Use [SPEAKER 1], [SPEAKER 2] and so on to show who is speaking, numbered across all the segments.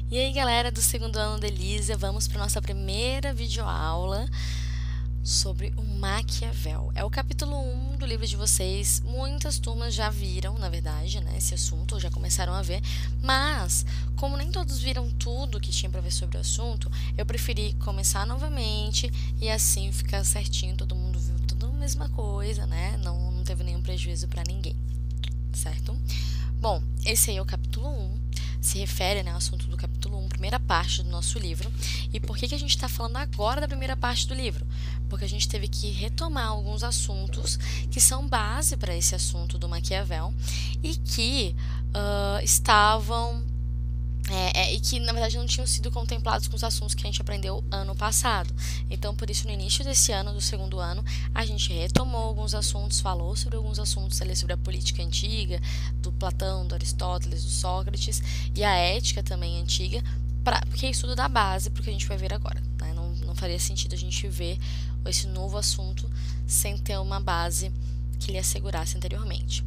[SPEAKER 1] E aí, galera do segundo ano da Elisa, vamos para nossa primeira videoaula sobre o Maquiavel. É o capítulo 1 do livro de vocês. Muitas turmas já viram, na verdade, né, esse assunto, ou já começaram a ver, mas como nem todos viram tudo que tinha para ver sobre o assunto, eu preferi começar novamente e assim ficar certinho, todo mundo viu tudo a mesma coisa, né? Não teve nenhum prejuízo para ninguém, certo? Bom, esse aí é o capítulo 1, se refere, né, ao assunto do capítulo 1, primeira parte do nosso livro. E por que a gente está falando agora da primeira parte do livro? Porque a gente teve que retomar alguns assuntos que são base para esse assunto do Maquiavel e que estavam e que na verdade não tinham sido contemplados com os assuntos que a gente aprendeu ano passado. Então, por isso, no início desse ano, do segundo ano, a gente retomou alguns assuntos, falou sobre alguns assuntos ali sobre a política antiga, do Platão, do Aristóteles, do Sócrates, e a ética também antiga, porque é estudo da base para o que a gente vai ver agora, né? Não faria sentido a gente ver esse novo assunto sem ter uma base que lhe assegurasse anteriormente.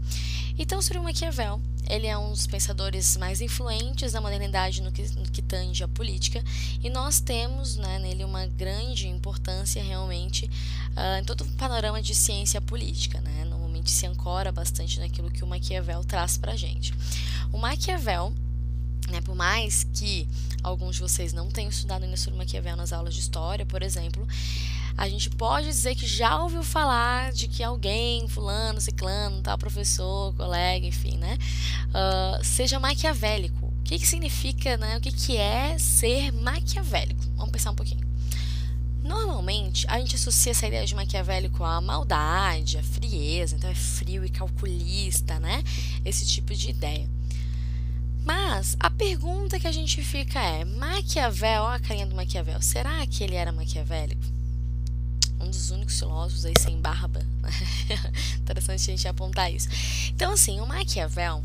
[SPEAKER 1] Então, sobre o Maquiavel, ele é um dos pensadores mais influentes da modernidade no que tange a política, e nós temos, né, nele uma grande importância realmente em todo o panorama de ciência política, né? Normalmente se ancora bastante naquilo que o Maquiavel traz para a gente. O Maquiavel, né, por mais que alguns de vocês não tenham estudado ainda sobre Maquiavel nas aulas de história, por exemplo, a gente pode dizer que já ouviu falar de que alguém, fulano, ciclano, tal professor, colega, enfim, né, seja maquiavélico. O que significa, né, o que é ser maquiavélico? Vamos pensar um pouquinho. Normalmente, a gente associa essa ideia de maquiavélico à maldade, à frieza, então é frio e calculista, né, esse tipo de ideia. Mas a pergunta que a gente fica é: Maquiavel, olha a carinha do Maquiavel, será que ele era maquiavélico? Um dos únicos filósofos aí sem barba. Interessante a gente apontar isso. Então, assim, o Maquiavel,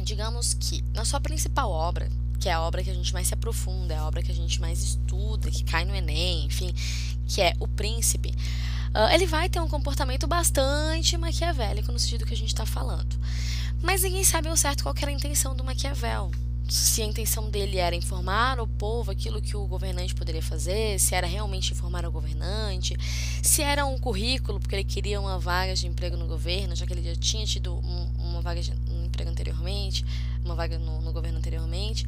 [SPEAKER 1] digamos que na sua principal obra, que é a obra que a gente mais se aprofunda, é a obra que a gente mais estuda, que cai no Enem, enfim, que é O Príncipe, ele vai ter um comportamento bastante maquiavélico no sentido que a gente está falando. Mas ninguém sabe ao certo qual era a intenção do Maquiavel. Se a intenção dele era informar o povo aquilo que o governante poderia fazer, se era realmente informar o governante, se era um currículo porque ele queria uma vaga de emprego no governo, já que ele já tinha tido uma vaga de emprego anteriormente, uma vaga no governo anteriormente.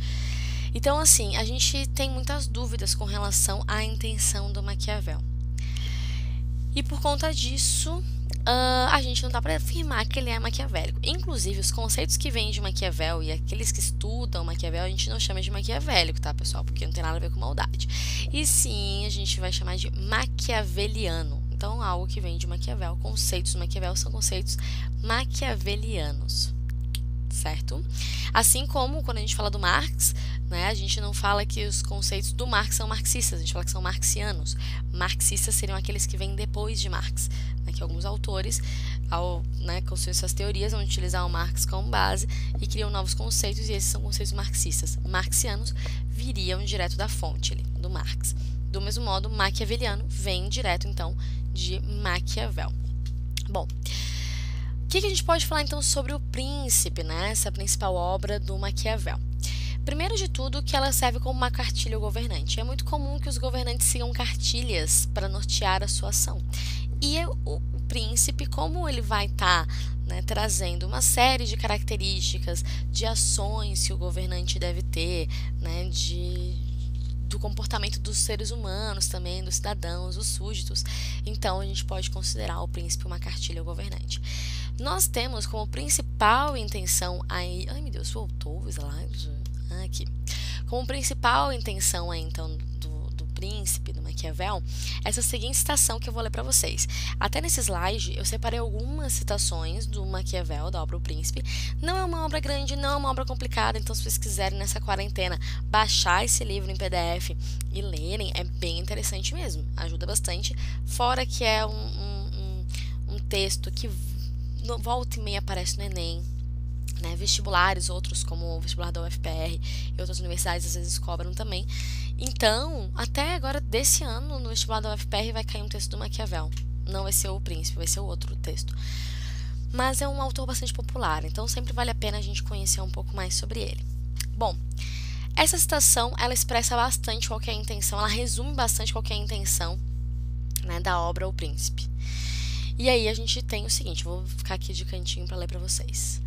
[SPEAKER 1] Então, assim, a gente tem muitas dúvidas com relação à intenção do Maquiavel. E por conta disso, a gente não dá para afirmar que ele é maquiavélico. Inclusive, os conceitos que vêm de Maquiavel e aqueles que estudam Maquiavel, a gente não chama de maquiavélico, tá, pessoal? Porque não tem nada a ver com maldade. E sim, a gente vai chamar de maquiaveliano. Então, algo que vem de Maquiavel, conceitos do Maquiavel são conceitos maquiavelianos, certo? Assim como quando a gente fala do Marx, né, a gente não fala que os conceitos do Marx são marxistas, a gente fala que são marxianos. Marxistas seriam aqueles que vêm depois de Marx, né, que alguns autores, ao, né, construir suas teorias, vão utilizar o Marx como base e criam novos conceitos, e esses são conceitos marxistas. Marxianos viriam direto da fonte ali, do Marx. Do mesmo modo, maquiaveliano vem direto, então, de Maquiavel. Bom, o que a gente pode falar então sobre O Príncipe, né? Essa principal obra do Maquiavel? Primeiro de tudo, que ela serve como uma cartilha ao governante. É muito comum que os governantes sigam cartilhas para nortear a sua ação. E o príncipe, como ele vai estar, né, trazendo uma série de características, de ações que o governante deve ter, né, do comportamento dos seres humanos também, dos cidadãos, dos súditos. Então, a gente pode considerar o príncipe uma cartilha ao governante. Nós temos como principal intenção aí... Ai, meu Deus, voltou o slide? Aqui. Como principal intenção aí, então, do príncipe, do Maquiavel, essa seguinte citação que eu vou ler para vocês. Até nesse slide, eu separei algumas citações do Maquiavel, da obra O Príncipe. Não é uma obra grande, não é uma obra complicada, então se vocês quiserem nessa quarentena baixar esse livro em PDF e lerem, é bem interessante mesmo, ajuda bastante. Fora que é um texto que volta e meia aparece no Enem, né, vestibulares, outros como o vestibular da UFPR e outras universidades às vezes cobram também. Então, até agora desse ano, no vestibular da UFPR vai cair um texto do Maquiavel. Não vai ser O Príncipe, vai ser outro texto. Mas é um autor bastante popular, então sempre vale a pena a gente conhecer um pouco mais sobre ele. Bom, Essa citação, ela expressa bastante qual que é a intenção, ela resume bastante qual que é a intenção, né, da obra O Príncipe. E aí a gente tem o seguinte, vou ficar aqui de cantinho para ler para vocês.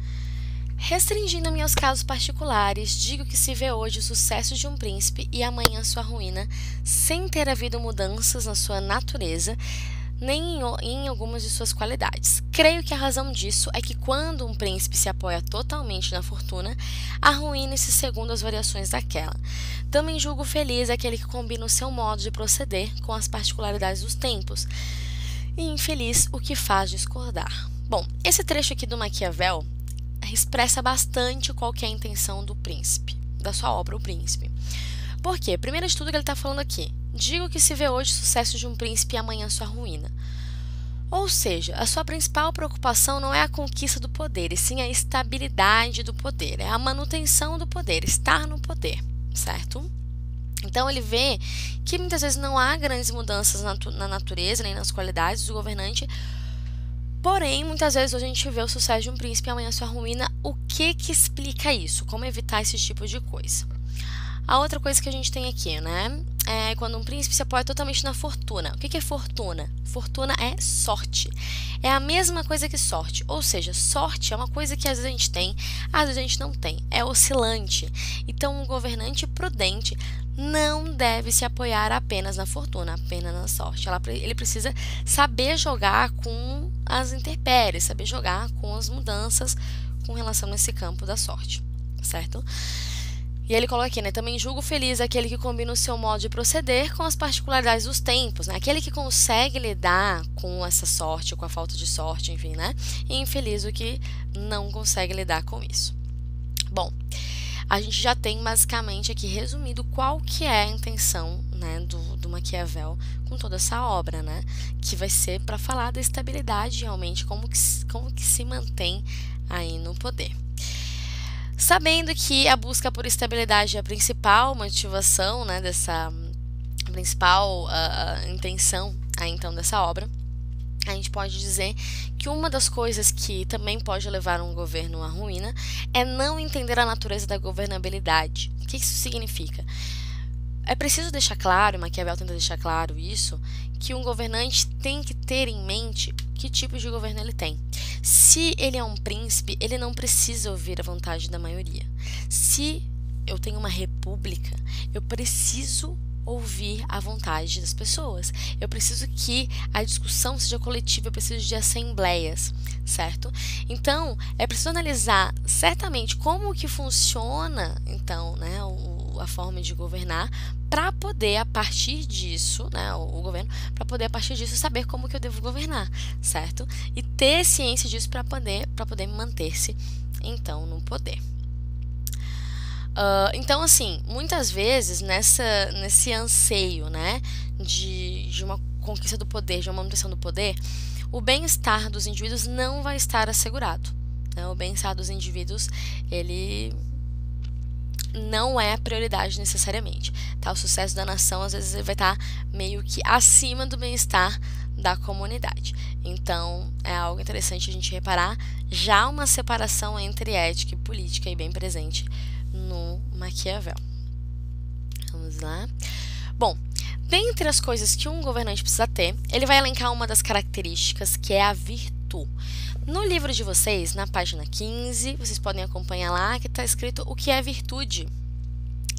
[SPEAKER 1] Restringindo-me aos casos particulares, digo que se vê hoje o sucesso de um príncipe e amanhã sua ruína, sem ter havido mudanças na sua natureza, nem em algumas de suas qualidades. Creio que a razão disso é que quando um príncipe se apoia totalmente na fortuna, arruína-se segundo as variações daquela. Também julgo feliz aquele que combina o seu modo de proceder com as particularidades dos tempos, e infeliz o que faz discordar. Bom, esse trecho aqui do Maquiavel expressa bastante qual que é a intenção do príncipe, da sua obra O Príncipe. Por quê? Primeiro de tudo que ele está falando aqui, digo que se vê hoje o sucesso de um príncipe e amanhã sua ruína. Ou seja, a sua principal preocupação não é a conquista do poder, e sim a estabilidade do poder, é a manutenção do poder, estar no poder, certo? Então ele vê que muitas vezes não há grandes mudanças na natureza nem nas qualidades do governante. Porém, muitas vezes hoje a gente vê o sucesso de um príncipe e amanhã sua ruína. O que explica isso? Como evitar esse tipo de coisa? A outra coisa que a gente tem aqui, né? É quando um príncipe se apoia totalmente na fortuna. O que é fortuna? Fortuna é sorte. É a mesma coisa que sorte. Ou seja, sorte é uma coisa que às vezes a gente tem, às vezes a gente não tem. É oscilante. Então, um governante prudente não deve se apoiar apenas na fortuna, apenas na sorte. Ele precisa saber jogar com as intempéries, saber jogar com as mudanças com relação a esse campo da sorte, certo? E ele coloca aqui, né? Também julgo feliz aquele que combina o seu modo de proceder com as particularidades dos tempos, né? Aquele que consegue lidar com essa sorte, com a falta de sorte, enfim, né? E infeliz o que não consegue lidar com isso. Bom, a gente já tem basicamente aqui resumido qual que é a intenção, né, do Maquiavel com toda essa obra, né? Que vai ser para falar da estabilidade realmente, como que se mantém aí no poder. Sabendo que a busca por estabilidade é a principal motivação, né, dessa principal intenção aí, então, dessa obra, a gente pode dizer que uma das coisas que também pode levar um governo à ruína é não entender a natureza da governabilidade. O que isso significa? É preciso deixar claro, Maquiavel tenta deixar claro isso, que um governante tem que ter em mente que tipo de governo ele tem. Se ele é um príncipe, ele não precisa ouvir a vontade da maioria. Se eu tenho uma república, eu preciso ouvir a vontade das pessoas. Eu preciso que a discussão seja coletiva, eu preciso de assembleias, certo? Então, é preciso analisar certamente como que funciona, então, né, a forma de governar, para poder, a partir disso, né, o governo, para poder, a partir disso, saber como que eu devo governar, certo? E ter ciência disso para poder manter-se, então, no poder. Então, assim, muitas vezes nesse anseio, né, de uma conquista do poder, de uma manutenção do poder, o bem-estar dos indivíduos não vai estar assegurado, né? O bem-estar dos indivíduos, ele não é a prioridade necessariamente, tá? O sucesso da nação, às vezes, ele vai estar meio que acima do bem-estar da comunidade. Então, é algo interessante a gente reparar, já uma separação entre ética e política aí bem presente no Maquiavel. Vamos lá. Bom, dentre as coisas que um governante precisa ter, ele vai elencar uma das características, que é a virtude. No livro de vocês, na página 15, vocês podem acompanhar lá que está escrito o que é virtude.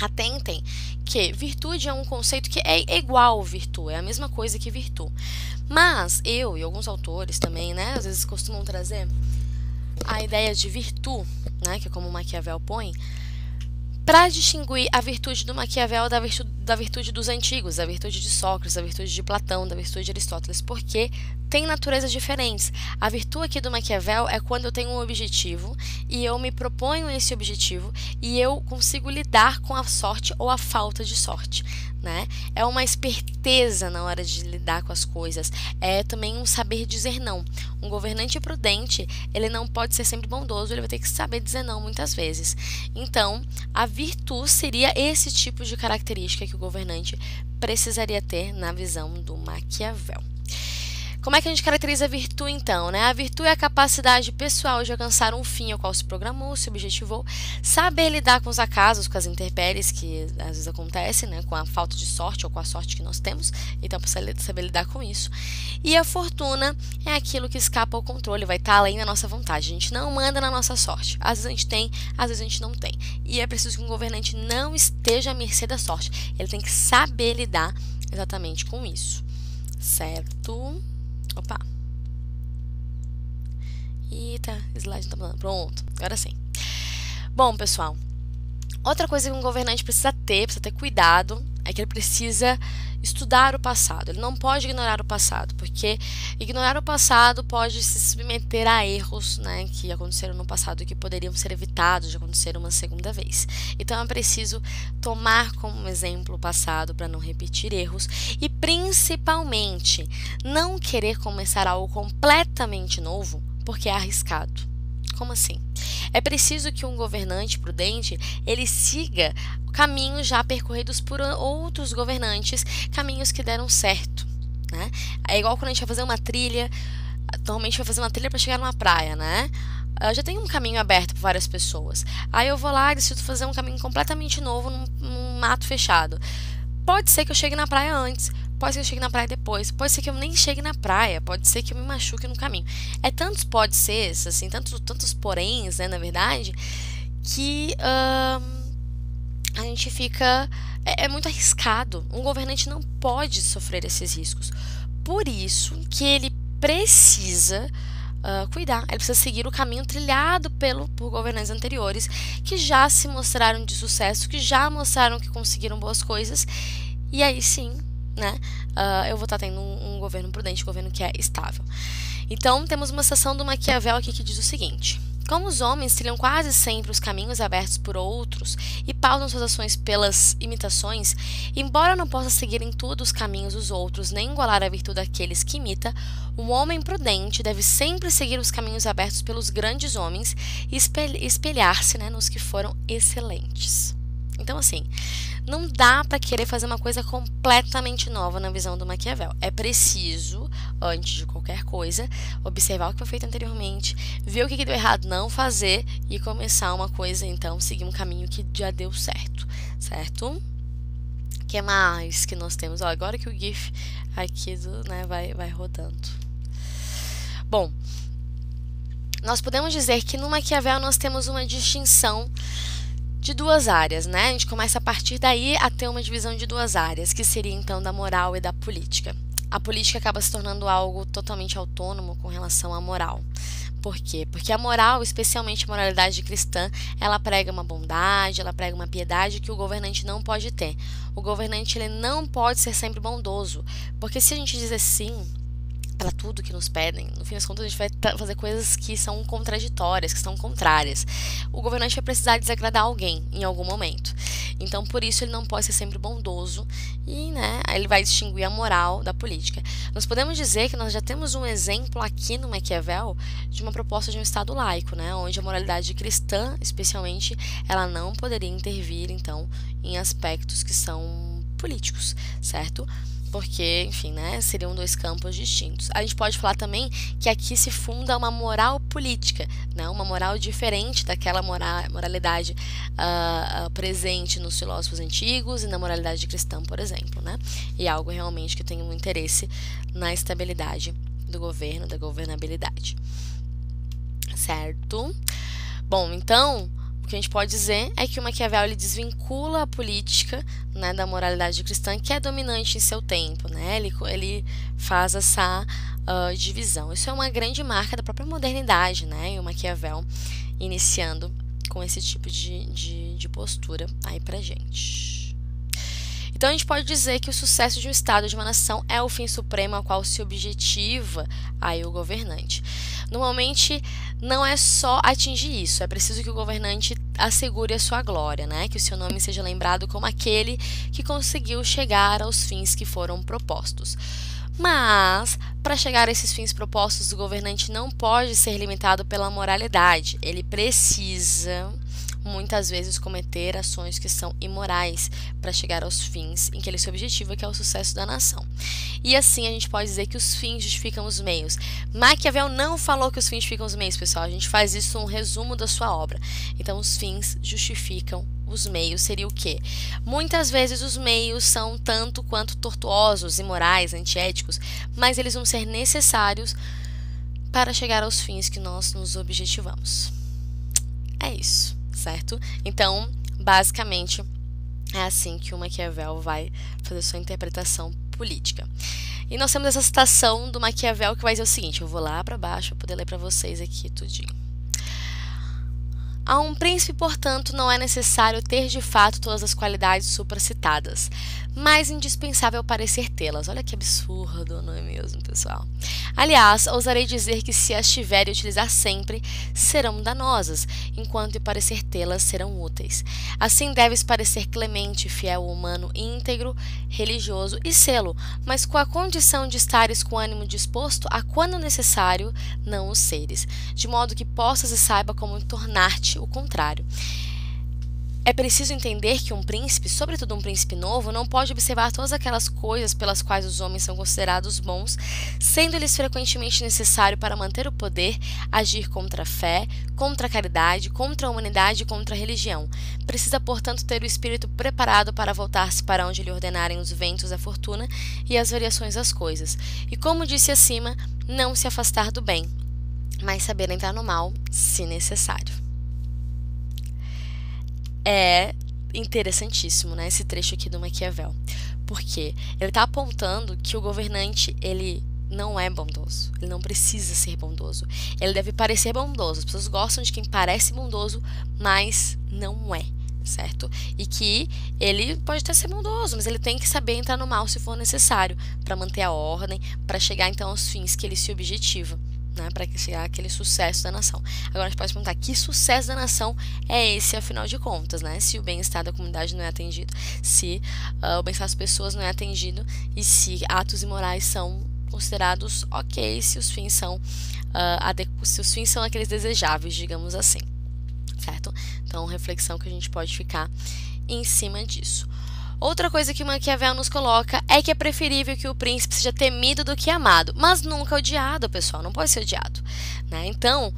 [SPEAKER 1] Atentem que virtude é um conceito que é igual virtude, é a mesma coisa que virtude. Mas eu e alguns autores também, né, às vezes costumam trazer a ideia de virtude, né, que é como Maquiavel põe, para distinguir a virtude do Maquiavel da virtude dos antigos, da virtude de Sócrates, da virtude de Platão, da virtude de Aristóteles, porque tem naturezas diferentes. A virtude aqui do Maquiavel é quando eu tenho um objetivo e eu me proponho esse objetivo e eu consigo lidar com a sorte ou a falta de sorte, né? É uma esperteza na hora de lidar com as coisas, é também um saber dizer não. Um governante prudente, ele não pode ser sempre bondoso, ele vai ter que saber dizer não muitas vezes. Então, a virtude seria esse tipo de característica que o governante precisaria ter na visão do Maquiavel. Como é que a gente caracteriza a virtude, então, né? A virtude é a capacidade pessoal de alcançar um fim ao qual se programou, se objetivou, saber lidar com os acasos, com as intempéries que às vezes acontecem, né? Com a falta de sorte ou com a sorte que nós temos, então precisa saber lidar com isso. E a fortuna é aquilo que escapa ao controle, vai estar além da nossa vontade. A gente não manda na nossa sorte. Às vezes a gente tem, às vezes a gente não tem. E é preciso que um governante não esteja à mercê da sorte. Ele tem que saber lidar exatamente com isso. Certo? Opa. Eita, slide não tá falando. Pronto, agora sim. Bom, pessoal, outra coisa que um governante precisa ter cuidado, é que ele precisa estudar o passado. Ele não pode ignorar o passado, porque ignorar o passado pode se submeter a erros, né, que aconteceram no passado e que poderiam ser evitados de acontecer uma segunda vez. Então é preciso tomar como exemplo o passado para não repetir erros e, principalmente, não querer começar algo completamente novo, porque é arriscado. Como assim? É preciso que um governante prudente ele siga caminhos já percorridos por outros governantes, caminhos que deram certo, né? É igual quando a gente vai fazer uma trilha, normalmente vai fazer uma trilha para chegar numa praia, né? Já tem um caminho aberto para várias pessoas. Aí eu vou lá e decido fazer um caminho completamente novo num mato fechado. Pode ser que eu chegue na praia antes, pode ser que eu chegue na praia depois, pode ser que eu nem chegue na praia, pode ser que eu me machuque no caminho. É tantos pode ser, assim, tantos poréns, né, na verdade, que a gente fica... É muito arriscado. Um governante não pode sofrer esses riscos. Por isso que ele precisa cuidar. Ele precisa seguir o caminho trilhado por governantes anteriores que já se mostraram de sucesso, que já mostraram que conseguiram boas coisas. E aí sim, né, eu vou estar tendo um governo prudente, um governo que é estável. Então, temos uma citação do Maquiavel aqui que diz o seguinte: como os homens trilham quase sempre os caminhos abertos por outros e pautam suas ações pelas imitações, embora não possa seguir em tudo os caminhos dos outros nem igualar a virtude daqueles que imita, um homem prudente deve sempre seguir os caminhos abertos pelos grandes homens e espelhar-se, né, nos que foram excelentes. Então, assim, não dá para querer fazer uma coisa completamente nova na visão do Maquiavel. É preciso, antes de qualquer coisa, observar o que foi feito anteriormente, ver o que deu errado, não fazer e começar uma coisa, então, seguir um caminho que já deu certo, certo? O que mais que nós temos? Ó, agora que o GIF aqui vai rodando. Bom, nós podemos dizer que no Maquiavel nós temos uma distinção de duas áreas, né? A gente começa a partir daí a ter uma divisão de duas áreas, que seria então da moral e da política. A política acaba se tornando algo totalmente autônomo com relação à moral. Por quê? Porque a moral, especialmente a moralidade cristã, ela prega uma bondade, ela prega uma piedade que o governante não pode ter. O governante ele não pode ser sempre bondoso, porque se a gente dizer sim para tudo que nos pedem, no fim das contas a gente vai fazer coisas que são contraditórias, que são contrárias. O governante vai precisar desagradar alguém em algum momento. Então, por isso, ele não pode ser sempre bondoso e, né, ele vai distinguir a moral da política. Nós podemos dizer que nós já temos um exemplo aqui no Maquiavel de uma proposta de um Estado laico, né, onde a moralidade cristã, especialmente, ela não poderia intervir, então, em aspectos que são políticos, certo? Porque, enfim, né, seriam dois campos distintos. A gente pode falar também que aqui se funda uma moral política, né, uma moral diferente daquela moralidade presente nos filósofos antigos e na moralidade cristã, por exemplo, né, e algo realmente que tem um interesse na estabilidade do governo, da governabilidade. Certo? Bom, então, o que a gente pode dizer é que o Maquiavel ele desvincula a política, né, da moralidade cristã, que é dominante em seu tempo, né? Ele faz essa divisão. Isso é uma grande marca da própria modernidade, né? E o Maquiavel iniciando com esse tipo de postura aí pra gente. Então, a gente pode dizer que o sucesso de um Estado, de uma nação, é o fim supremo ao qual se objetiva aí o governante. Normalmente, não é só atingir isso, é preciso que o governante assegure a sua glória, né? Que o seu nome seja lembrado como aquele que conseguiu chegar aos fins que foram propostos. Mas, para chegar a esses fins propostos, o governante não pode ser limitado pela moralidade. Ele precisa muitas vezes cometer ações que são imorais para chegar aos fins em que ele se objetiva, que é o sucesso da nação. E assim a gente pode dizer que os fins justificam os meios. Maquiavel não falou que os fins justificam os meios, pessoal. A gente faz isso um resumo da sua obra. Então, os fins justificam os meios seria o quê? Muitas vezes os meios são tanto quanto tortuosos, imorais, antiéticos, mas eles vão ser necessários para chegar aos fins que nós nos objetivamos. É isso, certo? Então, basicamente, é assim que o Maquiavel vai fazer sua interpretação política. E nós temos essa citação do Maquiavel que vai dizer o seguinte, eu vou lá para baixo para poder ler para vocês aqui tudinho. A um príncipe, portanto, não é necessário ter de fato todas as qualidades supracitadas, mas indispensável parecer tê-las. Olha que absurdo, não é mesmo, pessoal? Aliás, ousarei dizer que se as tiver e utilizar sempre, serão danosas, enquanto parecer tê-las serão úteis. Assim deves parecer clemente, fiel, humano, íntegro, religioso e sê-lo, mas com a condição de estares com ânimo disposto a, quando necessário, não o seres, de modo que possas e saiba como tornar-te o contrário. É preciso entender que um príncipe, sobretudo um príncipe novo, não pode observar todas aquelas coisas pelas quais os homens são considerados bons, sendo-lhes frequentemente necessário para manter o poder, agir contra a fé, contra a caridade, contra a humanidade e contra a religião. Precisa, portanto, ter o espírito preparado para voltar-se para onde lhe ordenarem os ventos da fortuna e as variações das coisas. E como disse acima, não se afastar do bem, mas saber entrar no mal, se necessário. É interessantíssimo, né, esse trecho aqui do Maquiavel, porque ele está apontando que o governante, ele não é bondoso, ele não precisa ser bondoso, ele deve parecer bondoso, as pessoas gostam de quem parece bondoso, mas não é, certo? E que ele pode até ser bondoso, mas ele tem que saber entrar no mal se for necessário, para manter a ordem, para chegar então aos fins que ele se objetiva. Né, para chegar aquele sucesso da nação. Agora a gente pode perguntar, que sucesso da nação é esse, afinal de contas, né? Se o bem-estar da comunidade não é atendido, se o bem-estar das pessoas não é atendido e se atos imorais são considerados ok, se os fins são, se os fins são aqueles desejáveis, digamos assim, certo? Então, reflexão que a gente pode ficar em cima disso. Outra coisa que o Maquiavel nos coloca é que é preferível que o príncipe seja temido do que amado, mas nunca odiado, pessoal, não pode ser odiado, né? Então,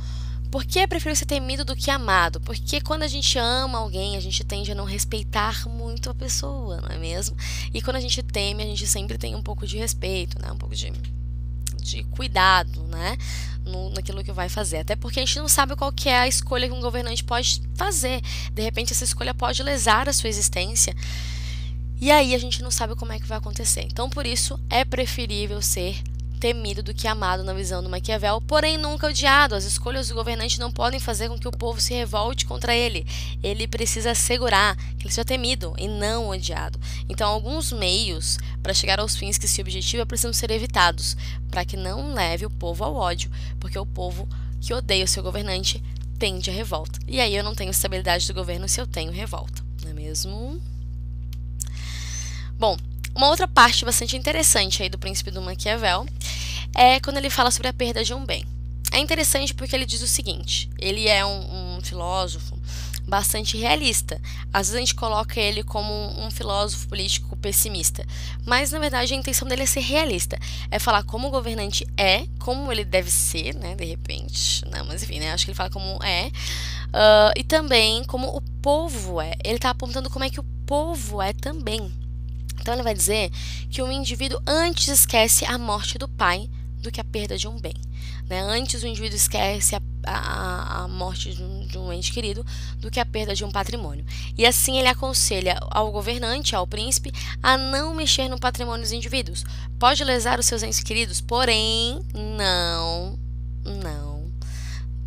[SPEAKER 1] por que é preferível ser temido do que amado? Porque quando a gente ama alguém, a gente tende a não respeitar muito a pessoa, não é mesmo? E quando a gente teme, a gente sempre tem um pouco de respeito, né? Um pouco de cuidado, né? Naquilo que vai fazer. Até porque a gente não sabe qual que é a escolha que um governante pode fazer. De repente, essa escolha pode lesar a sua existência. E aí a gente não sabe como é que vai acontecer. Então, por isso, é preferível ser temido do que amado na visão do Maquiavel, porém nunca odiado. As escolhas do governante não podem fazer com que o povo se revolte contra ele. Ele precisa assegurar que ele seja temido e não odiado. Então, alguns meios para chegar aos fins que se objetiva precisam ser evitados, para que não leve o povo ao ódio, porque o povo que odeia o seu governante tende à revolta. E aí eu não tenho estabilidade do governo se eu tenho revolta, não é mesmo? Bom, uma outra parte bastante interessante aí do Príncipe do Maquiavel é quando ele fala sobre a perda de um bem. É interessante porque ele diz o seguinte, ele é um filósofo bastante realista. Às vezes a gente coloca ele como um filósofo político pessimista, mas na verdade a intenção dele é ser realista, é falar como o governante é, como ele deve ser, né, de repente, não, mas enfim, né, acho que ele fala como é, e também como o povo é. Ele está apontando como é que o povo é também. Então ele vai dizer que o indivíduo antes esquece a morte do pai do que a perda de um bem, né? Antes o indivíduo esquece a morte de um ente querido do que a perda de um patrimônio. E assim ele aconselha ao governante, ao príncipe, a não mexer no patrimônio dos indivíduos. Pode lesar os seus entes queridos, porém não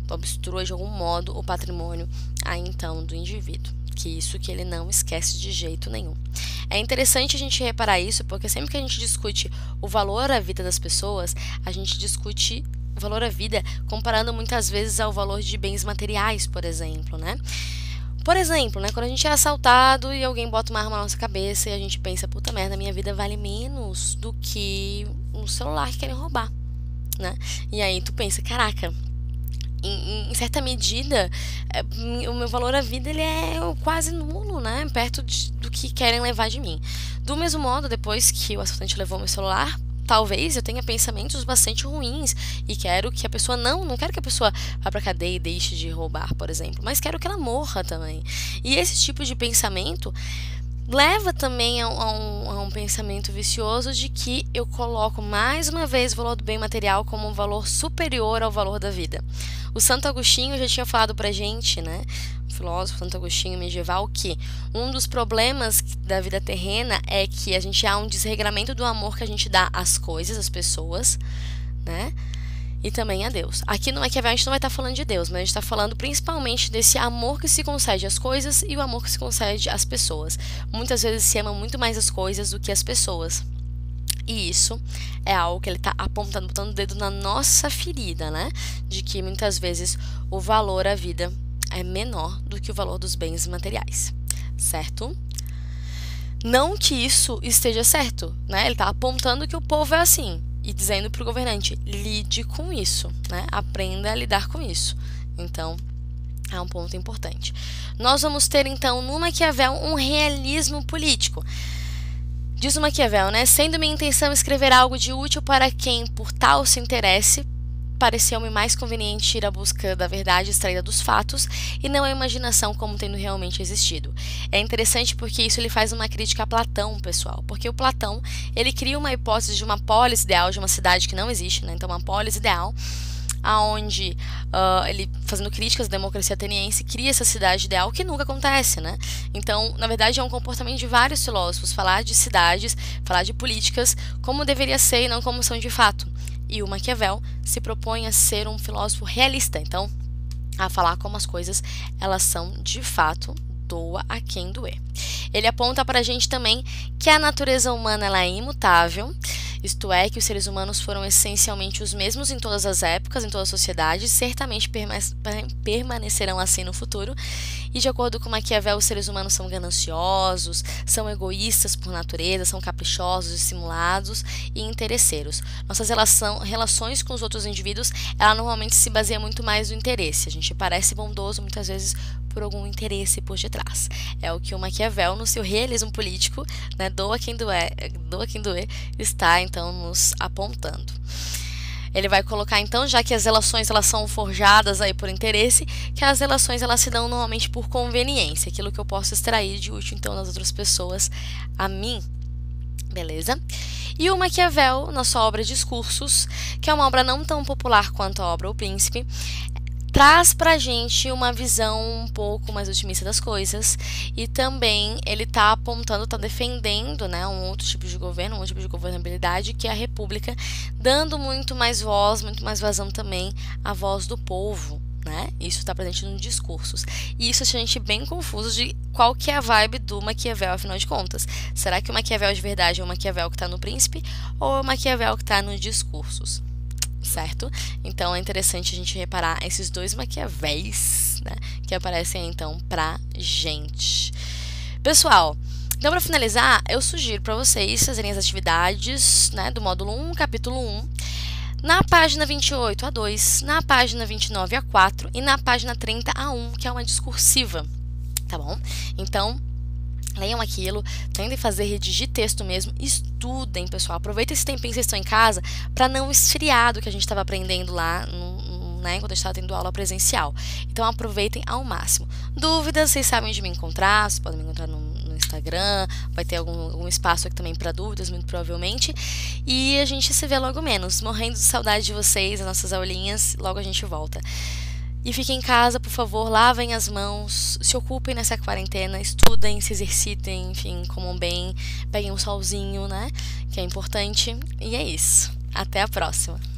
[SPEAKER 1] obstrua de algum modo o patrimônio aí então do indivíduo. Que ele não esquece de jeito nenhum. É interessante a gente reparar isso, porque sempre que a gente discute o valor à vida das pessoas, a gente discute o valor à vida comparando muitas vezes ao valor de bens materiais, por exemplo, né? Por exemplo, né, quando a gente é assaltado e alguém bota uma arma na nossa cabeça e a gente pensa, puta merda, minha vida vale menos do que um celular que querem roubar, né? E aí tu pensa, caraca, em certa medida, o meu valor à vida ele é quase nulo, né? Perto do que querem levar de mim. Do mesmo modo, depois que o assaltante levou meu celular, talvez eu tenha pensamentos bastante ruins e quero que a pessoa não quero que a pessoa vá pra cadeia e deixe de roubar, por exemplo, mas quero que ela morra também. E esse tipo de pensamento leva também a um pensamento vicioso de que eu coloco mais uma vez o valor do bem material como um valor superior ao valor da vida. O Santo Agostinho já tinha falado pra gente, né? O filósofo Santo Agostinho medieval, que um dos problemas da vida terrena é que a gente há um desregramento do amor que a gente dá às coisas, às pessoas, né? E também a Deus. Aqui no Maquiavel a gente não vai estar falando de Deus, mas a gente está falando principalmente desse amor que se concede às coisas e o amor que se concede às pessoas. Muitas vezes se ama muito mais as coisas do que as pessoas. E isso é algo que ele está apontando, botando o dedo na nossa ferida, né? De que muitas vezes o valor à vida é menor do que o valor dos bens materiais, certo? Não que isso esteja certo, né? Ele está apontando que o povo é assim e dizendo para o governante, lide com isso, né? Aprenda a lidar com isso. Então, é um ponto importante. Nós vamos ter, então, no Maquiavel, um realismo político. Diz o Maquiavel, né? Sendo minha intenção escrever algo de útil para quem por tal se interesse, pareceu-me mais conveniente ir à busca da verdade extraída dos fatos e não a imaginação como tendo realmente existido. É interessante porque isso ele faz uma crítica a Platão, pessoal, porque o Platão ele cria uma hipótese de uma polis ideal de uma cidade que não existe, né? Então uma polis ideal aonde ele, fazendo críticas à democracia ateniense, cria essa cidade ideal que nunca acontece, né? Então, na verdade, é um comportamento de vários filósofos falar de cidades, falar de políticas como deveria ser e não como são de fato. E o Maquiavel se propõe a ser um filósofo realista, então, a falar como as coisas elas são de fato, doa a quem doer. Ele aponta para a gente também que a natureza humana ela é imutável, isto é, que os seres humanos foram essencialmente os mesmos em todas as épocas, em todas as sociedades, certamente permanecerão assim no futuro. E de acordo com Maquiavel, os seres humanos são gananciosos, são egoístas por natureza, são caprichosos, dissimulados e interesseiros. Nossas relações com os outros indivíduos, ela normalmente se baseia muito mais no interesse. A gente parece bondoso muitas vezes por algum interesse por detrás. É o que o Maquiavel, no seu realismo político, né, doa quem doer, está então nos apontando. Ele vai colocar então, já que as relações elas são forjadas aí por interesse, que as relações elas se dão normalmente por conveniência, aquilo que eu posso extrair de útil então das outras pessoas a mim. Beleza? E o Maquiavel, na sua obra Discursos, que é uma obra não tão popular quanto a obra O Príncipe, traz pra gente uma visão um pouco mais otimista das coisas e também ele tá apontando, tá defendendo, né, um outro tipo de governo, um outro tipo de governabilidade que é a república, dando muito mais voz, muito mais vazão também à voz do povo, né? Isso está presente nos discursos. E isso deixa a gente bem confuso de qual que é a vibe do Maquiavel, afinal de contas. Será que o Maquiavel de verdade é o Maquiavel que está no Príncipe ou é o Maquiavel que está nos discursos? Certo? Então é interessante a gente reparar esses dois Maquiavéis, né, que aparecem então pra gente. Pessoal, então para finalizar, eu sugiro para vocês fazerem as atividades, né, do módulo 1, capítulo 1, na página 28 a 2, na página 29 a 4 e na página 30 a 1, que é uma discursiva, tá bom? Então, leiam aquilo, tentem fazer redigir texto mesmo, estudem, pessoal. Aproveitem esse tempinho que vocês estão em casa para não esfriar do que a gente estava aprendendo lá, né, quando a gente estava tendo aula presencial. Então aproveitem ao máximo. Dúvidas, vocês sabem onde me encontrar, vocês podem me encontrar no Instagram, vai ter algum espaço aqui também para dúvidas, muito provavelmente. E a gente se vê logo menos. Morrendo de saudade de vocês, as nossas aulinhas, logo a gente volta. E fiquem em casa, por favor, lavem as mãos, se ocupem nessa quarentena, estudem, se exercitem, enfim, comam bem, peguem um solzinho, né, que é importante. E é isso. Até a próxima!